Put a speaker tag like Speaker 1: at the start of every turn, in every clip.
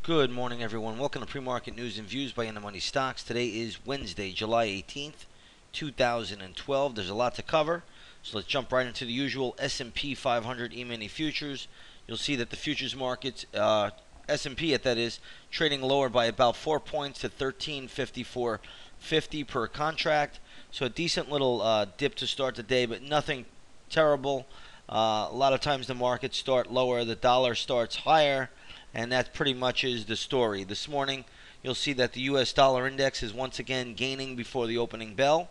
Speaker 1: Good morning, everyone. Welcome to Pre-Market News and Views by In the Money Stocks. Today is Wednesday, July 18th, 2012. There's a lot to cover, so let's jump right into the usual S&P 500 E-mini futures. You'll see that the futures markets, S&P that is, trading lower by about 4 points to 1354.50 per contract. So a decent little dip to start the day, but nothing terrible. A lot of times the markets start lower, the dollar starts higher, and that pretty much is the story. This morning, you'll see that the U.S. dollar index is once again gaining before the opening bell.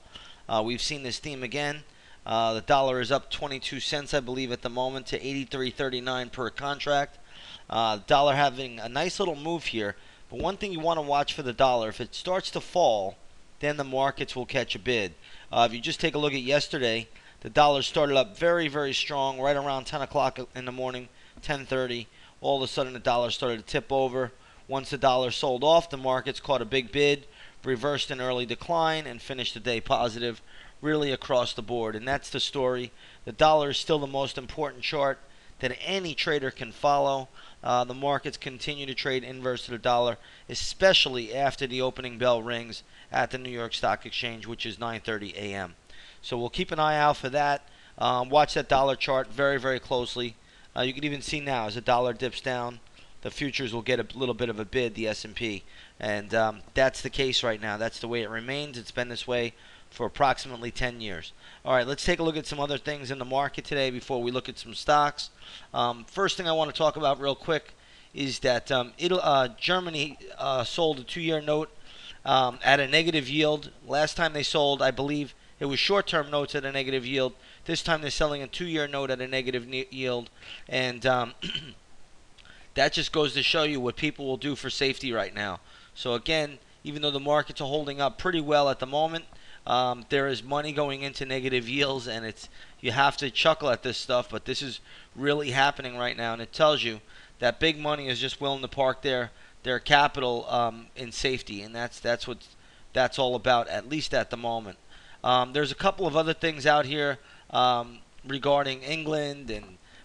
Speaker 1: We've seen this theme again. The dollar is up 22 cents, I believe, at the moment to 83.39 per contract. Dollar having a nice little move here. But one thing you want to watch for the dollar, if it starts to fall, then the markets will catch a bid. If you just take a look at yesterday, the dollar started up very, very strong right around 10 o'clock in the morning, 10:30. All of a sudden, the dollar started to tip over. Once the dollar sold off, the markets caught a big bid, reversed an early decline, and finished the day positive, really across the board. And that's the story. The dollar is still the most important chart that any trader can follow. The markets continue to trade inverse to the dollar, especially after the opening bell rings at the New York Stock Exchange, which is 9:30 a.m. So we'll keep an eye out for that. Watch that dollar chart very, very closely. You can even see now as the dollar dips down, the futures will get a little bit of a bid, the S&P. And that's the case right now. That's the way it remains. It's been this way for approximately 10 years. All right, let's take a look at some other things in the market today before we look at some stocks. First thing I want to talk about real quick is that Germany sold a 2-year note at a negative yield. Last time they sold, I believe, it was short-term notes at a negative yield. This time they're selling a 2-year note at a negative yield. And that just goes to show you what people will do for safety right now. So again, even though the markets are holding up pretty well at the moment, there is money going into negative yields, and you have to chuckle at this stuff, but this is really happening right now. And it tells you that big money is just willing to park their capital in safety. And that's what that's all about, at least at the moment. There's a couple of other things out here regarding England,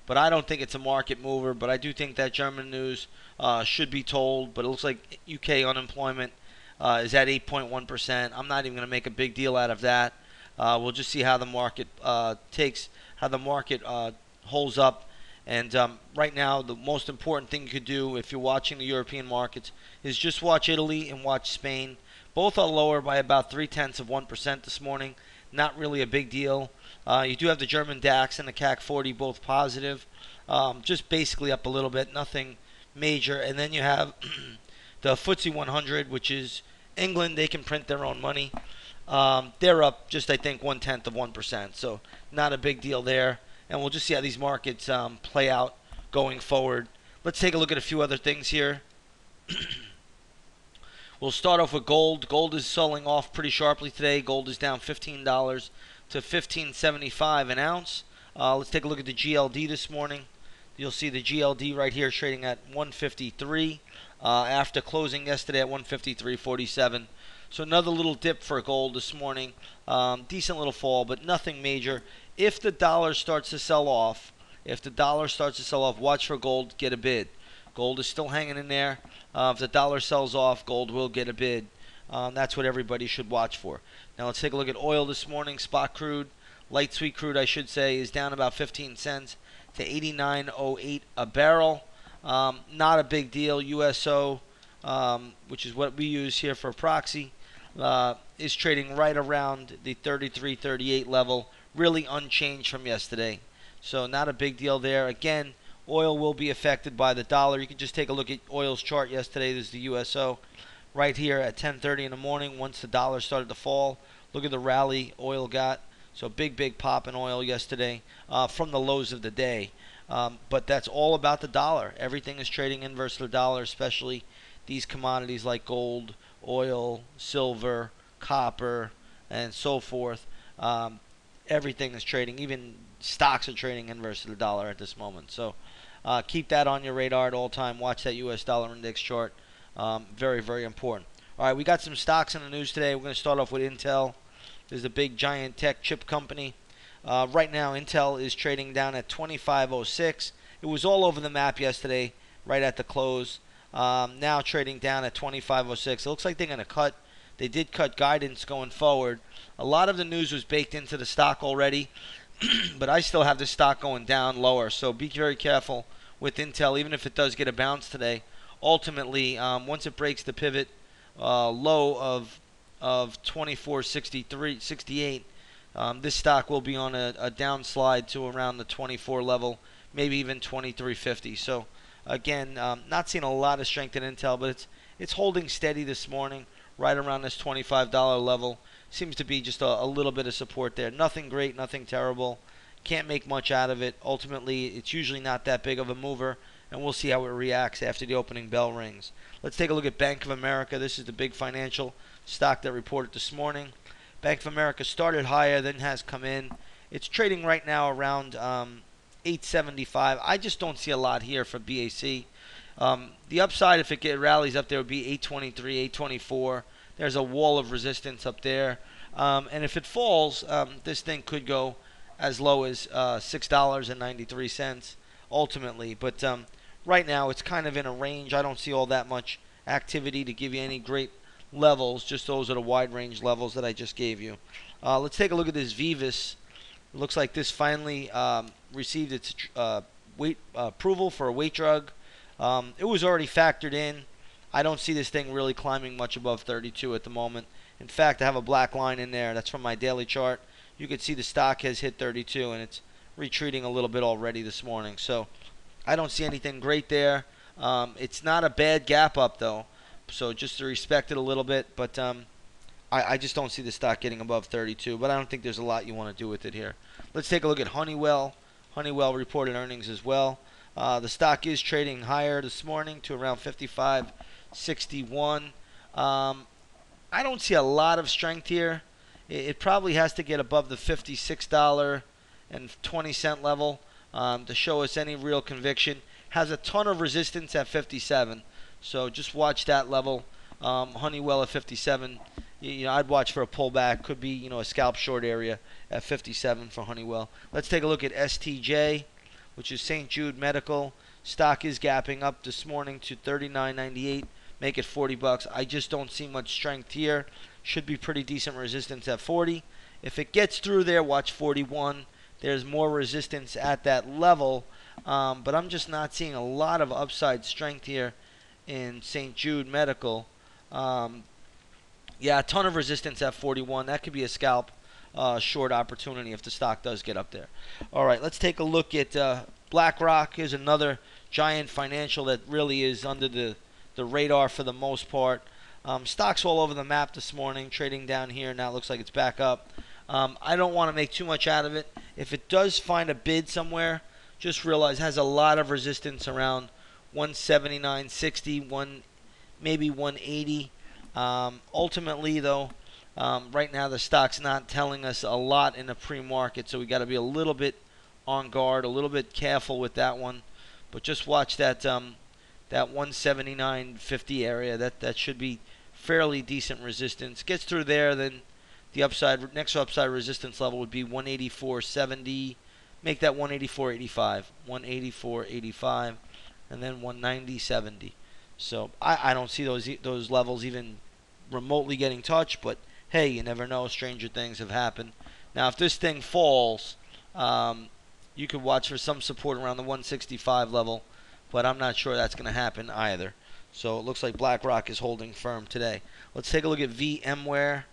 Speaker 1: but I don't think it's a market mover. But I do think that German news should be told. But it looks like UK unemployment is at 8.1%. I'm not even going to make a big deal out of that. We'll just see how the market holds up. And right now, the most important thing you could do if you're watching the European markets is just watch Italy and watch Spain. Both are lower by about 0.3% this morning. Not really a big deal. You do have the German DAX and the CAC 40 both positive. Just basically up a little bit. Nothing major. And then you have the FTSE 100, which is England. They can print their own money. They're up just, I think, 0.1%. So not a big deal there. And we'll just see how these markets play out going forward. Let's take a look at a few other things here. We'll start off with gold. Gold is selling off pretty sharply today. Gold is down $15 to $15.75 an ounce. Let's take a look at the GLD this morning. You'll see the GLD right here trading at 153 after closing yesterday at 153.47. So another little dip for gold this morning. Decent little fall, but nothing major. If the dollar starts to sell off, watch for gold, get a bid. Gold is still hanging in there. If the dollar sells off, gold will get a bid. That's what everybody should watch for. Now let's take a look at oil this morning. Spot crude, light sweet crude I should say, is down about 15 cents to 89.08 a barrel. Not a big deal. USO, which is what we use here for proxy, is trading right around the 33.38 level, really unchanged from yesterday. So not a big deal there. Again, oil will be affected by the dollar. You can just take a look at oil's chart yesterday. There's the USO right here at 10:30 in the morning. Once the dollar started to fall, look at the rally oil got. So big pop in oil yesterday from the lows of the day. But that's all about the dollar. Everything is trading inverse to the dollar, especially these commodities like gold, oil, silver, copper, and so forth. Everything is trading. Even stocks are trading inverse to the dollar at this moment. So keep that on your radar at all time. Watch that U.S. dollar index chart. Very, very important. All right, we got some stocks in the news today. We're going to start off with Intel. There's a big giant tech chip company. Right now, Intel is trading down at 25.06. It was all over the map yesterday, right at the close. Now trading down at 25.06. It looks like they're going to cut. They did cut guidance going forward. A lot of the news was baked into the stock already, but I still have the stock going down lower. So be very careful with Intel, even if it does get a bounce today. Ultimately, once it breaks the pivot low of 24.68, this stock will be on a downslide to around the 24 level, maybe even 23.50. So again, not seeing a lot of strength in Intel, but it's holding steady this morning, right around this $25 level. Seems to be just a little bit of support there. Nothing great, nothing terrible. Can't make much out of it. Ultimately, it's usually not that big of a mover, and we'll see how it reacts after the opening bell rings. Let's take a look at Bank of America. This is the big financial stock that reported this morning. Bank of America started higher, then has come in. It's trading right now around 875. I just don't see a lot here for BAC. The upside, if it rallies up there, would be 823, 824. There's a wall of resistance up there. And if it falls, this thing could go as low as $6.93 ultimately. But right now, it's kind of in a range. I don't see all that much activity to give you any great levels. Just those are the wide range levels that I just gave you. Let's take a look at this Vivus. It looks like this finally received its approval for a weight drug. It was already factored in. I don't see this thing really climbing much above 32 at the moment. In fact, I have a black line in there. That's from my daily chart. You can see the stock has hit 32, and it's retreating a little bit already this morning. So I don't see anything great there. It's not a bad gap up, though. So just to respect it a little bit. But I just don't see the stock getting above 32. But I don't think there's a lot you want to do with it here. Let's take a look at Honeywell. Honeywell reported earnings as well. The stock is trading higher this morning to around 55.61. I don't see a lot of strength here. It probably has to get above the $56.20 level to show us any real conviction. Has a ton of resistance at 57, so just watch that level. Honeywell at 57. I'd watch for a pullback. Could be a scalp short area at 57 for Honeywell. Let's take a look at STJ, which is St. Jude Medical. Stock is gapping up this morning to $39.98. Make it $40. I just don't see much strength here. Should be pretty decent resistance at 40. If it gets through there, watch 41. There's more resistance at that level, but I'm just not seeing a lot of upside strength here in St. Jude Medical. Yeah, a ton of resistance at 41. That could be a scalp short opportunity if the stock does get up there. All right, let's take a look at BlackRock. Here's another giant financial that really is under the radar for the most part. Stocks all over the map this morning, trading down here. Now it looks like it's back up. I don't want to make too much out of it. If it does find a bid somewhere, just realize it has a lot of resistance around 179.60, maybe 180. Ultimately, though, right now the stock's not telling us a lot in the pre-market, so we got to be a little bit on guard, a little bit careful with that one. But just watch that 179.50 area. That should be fairly decent resistance. Gets through there, then the next upside resistance level would be 184.70. Make that 184.85, 184.85, and then 190.70. So I don't see those levels even remotely getting touched. But hey, you never know. Stranger things have happened. Now, if this thing falls, you could watch for some support around the 165 level, but I'm not sure that's going to happen either. So it looks like BlackRock is holding firm today. Let's take a look at VMware.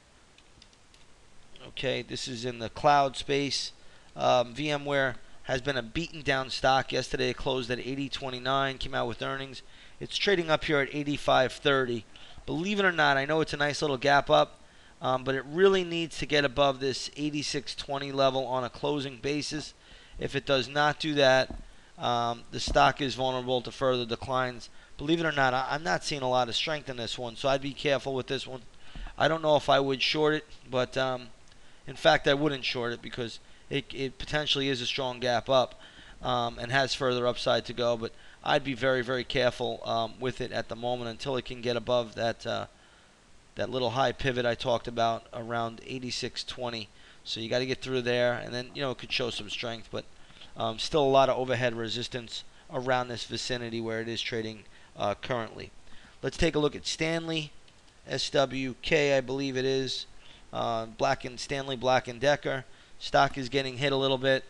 Speaker 1: Okay, this is in the cloud space. VMware has been a beaten down stock. Yesterday it closed at 80.29, came out with earnings. It's trading up here at 85.30. Believe it or not, I know it's a nice little gap up, but it really needs to get above this 86.20 level on a closing basis. If it does not do that, the stock is vulnerable to further declines. Believe it or not, I'm not seeing a lot of strength in this one, so I'd be careful with this one. I don't know if I would short it, but in fact, I wouldn't short it because it potentially is a strong gap up and has further upside to go. But I'd be very, very careful with it at the moment until it can get above that little high pivot I talked about around 86.20. So you got to get through there, and then it could show some strength, but still a lot of overhead resistance around this vicinity where it is trading currently. Let's take a look at Stanley, SWK, I believe it is. Stanley Black & Decker. Stock is getting hit a little bit.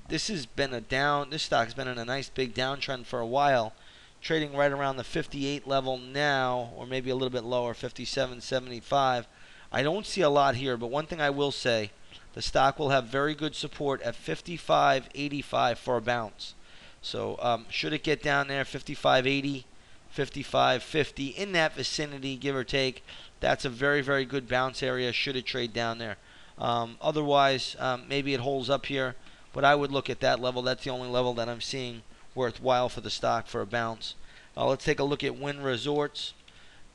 Speaker 1: This has been this stock's been in a nice big downtrend for a while, trading right around the 58 level now, or maybe a little bit lower, 57.75. I don't see a lot here, but one thing I will say, the stock will have very good support at 55.85 for a bounce. So should it get down there, 55.80, 55.50, in that vicinity, give or take, that's a very, very good bounce area should it trade down there. Otherwise, maybe it holds up here, but I would look at that level. That's the only level that I'm seeing worthwhile for the stock for a bounce. Let's take a look at Wynn Resorts,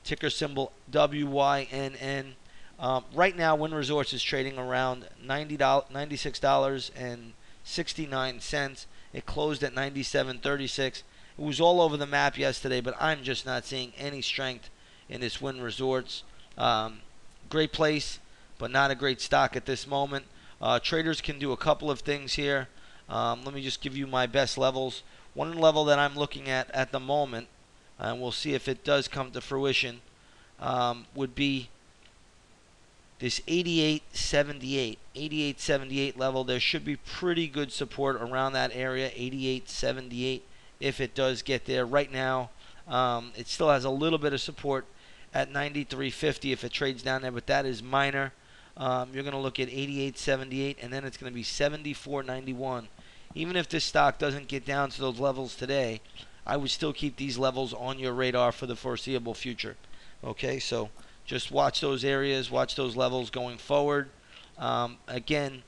Speaker 1: ticker symbol WYNN. Right now, Wynn Resorts is trading around $96.69. It closed at $97.36. It was all over the map yesterday, but I'm just not seeing any strength in this Wynn Resorts. Great place, but not a great stock at this moment. Traders can do a couple of things here. Let me just give you my best levels. One level that I'm looking at the moment, and we'll see if it does come to fruition, would be this 88.78 level. There should be pretty good support around that area, 88.78, if it does get there. Right now, it still has a little bit of support at 93.50 if it trades down there, but that is minor. You're going to look at 88.78, and then it's going to be 74.91. Even if this stock doesn't get down to those levels today, I would still keep these levels on your radar for the foreseeable future. Okay, so just watch those areas, watch those levels going forward. Again,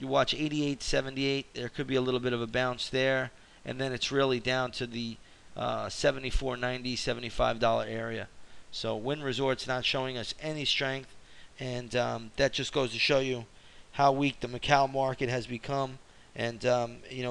Speaker 1: you watch 88.78. There could be a little bit of a bounce there, and then it's really down to the $74.90, $75 area. So Wynn Resorts not showing us any strength, and that just goes to show you how weak the Macau market has become, and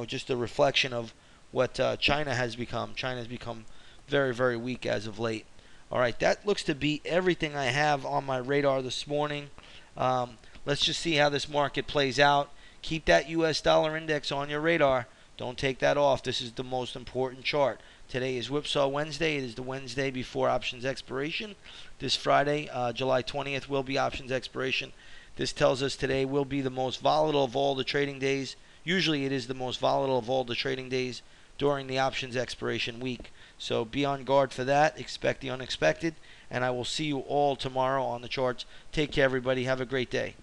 Speaker 1: just a reflection of what China has become. China has become very, very weak as of late. All right, that looks to be everything I have on my radar this morning. Let's just see how this market plays out. Keep that U.S. dollar index on your radar. Don't take that off. This is the most important chart. Today is Whipsaw Wednesday. It is the Wednesday before options expiration. This Friday, July 20th, will be options expiration. This tells us today will be the most volatile of all the trading days. Usually it is the most volatile of all the trading days during the options expiration week. So be on guard for that. Expect the unexpected. And I will see you all tomorrow on the charts. Take care, everybody. Have a great day.